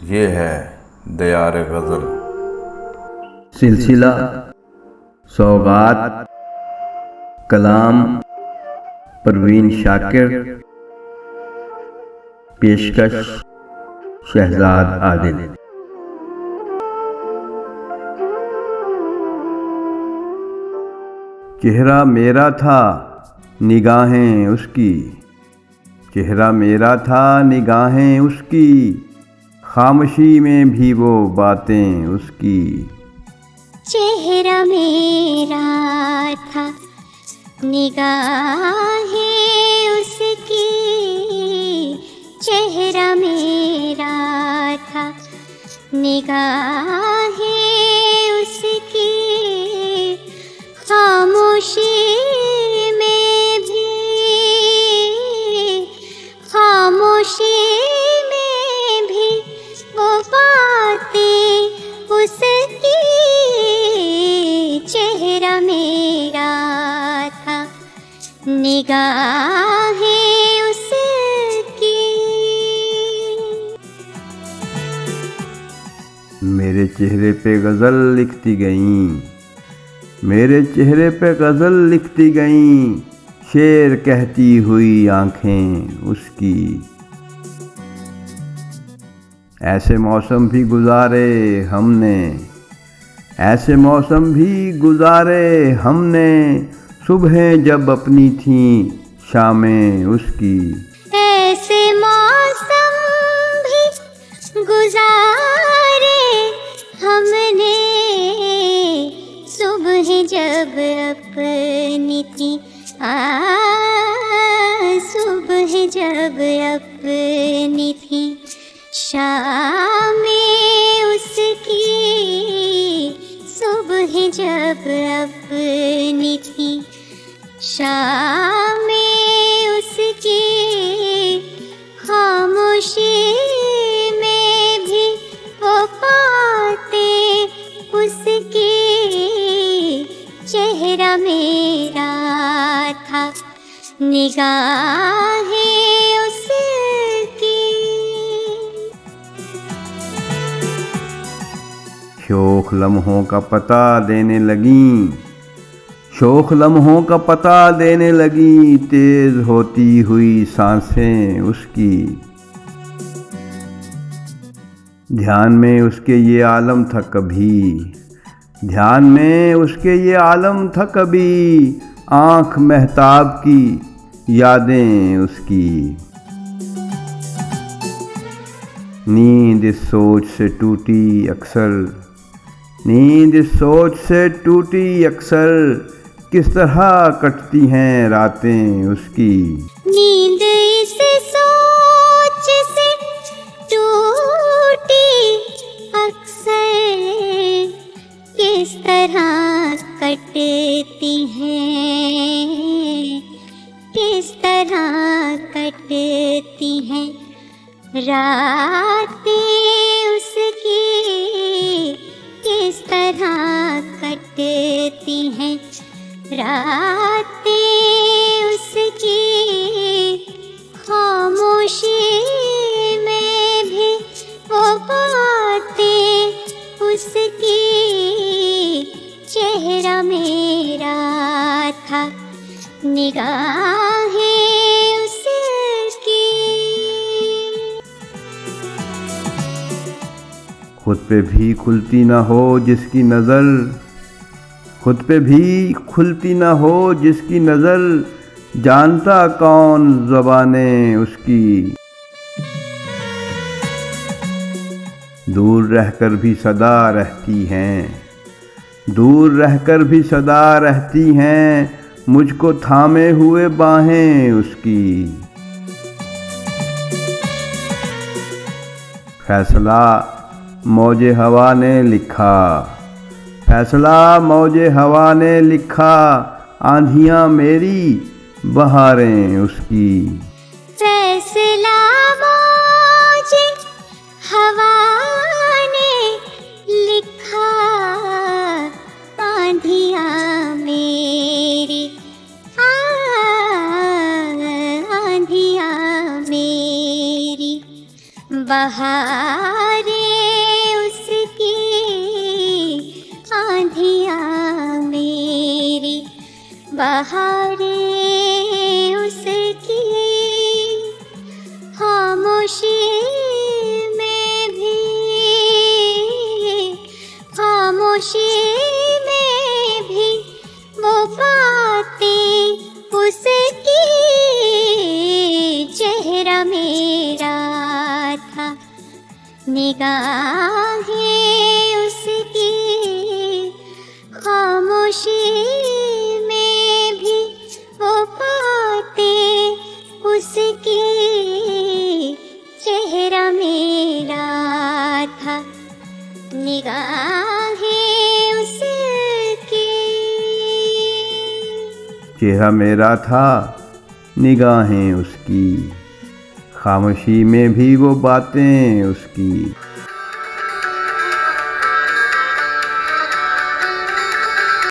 ये है दयार गज़ल। सिलसिला सौगात कलाम परवीन शाकिर, पेशकश शहजाद आदिल। चेहरा मेरा था निगाहें उसकी, चेहरा मेरा था निगाहें उसकी, खामोशी में भी वो बातें उसकी। चेहरा मेरा था निगाहें उसकी, चेहरा मेरा था निगाहें उसकी, खामोशी में भी, खामोशी में भी वो बातें उसकी। चेहरा मेरा था निगाहें उसकी। मेरे चेहरे पे गज़ल लिखती गईं, मेरे चेहरे पे गज़ल लिखती गईं, शेर कहती हुई आंखें उसकी। ऐसे मौसम भी गुजारे हमने, ऐसे मौसम भी गुजारे हमने, सुबहें जब अपनी थी शामें उसकी। ऐसे मौसम भी गुजारे हमने, सुबह जब अपनी थी, सुबह जब अपनी थी शामें उसकी। सुबह जब अपनी थी शामें उसकी, खामोशी में भी वो बातें उसकी। चेहरा मेरा था निगाहें उसकी। शोख लम्हों का पता देने लगी, शोख लम्हों का पता देने लगी, तेज होती हुई सांसें उसकी। ध्यान में उसके ये आलम था कभी, ध्यान में उसके ये आलम था कभी, आँख महताब की यादें उसकी। नींद इस सोच से टूटी अक्सर, नींद इस सोच से टूटी अक्सर, किस तरह कटती हैं रातें उसकी। नींद इस सोच से टूटी अक्सर, किस तरह कटती हैं, किस तरह कटती हैं रातें उसकी। किस तरह कटती हैं रातें उसकी, खामोशी में भी वो बातें उसकी। चेहरा मेरा था निगाहें उसकी। खुद पे भी खुलती ना हो जिसकी नज़र, खुद पे भी खुलती ना हो जिसकी नज़र, जानता कौन ज़बानें उसकी। दूर रहकर भी सदा रहती हैं, दूर रहकर भी सदा रहती हैं, मुझको थामे हुए बाहें उसकी। फैसला मौजे हवा ने लिखा, फैसला मौजे हवा ने लिखा, आंधियाँ मेरी बहारें उसकी। फैसला मौजे हवा ने लिखा, आंधियाँ मेरी, आंधियाँ मेरी बहारें बहारें उसकी खामोशी में भी, खामोशी में भी वो बातें उसकी। चेहरा मेरा था, निगाहें उसकी, खामोशी में भी वो बातें उसकी। चेहरा मेरा था, निगाहें उसकी। चेहरा मेरा था, निगाहें उसकी, खामोशी में भी वो बातें उसकी।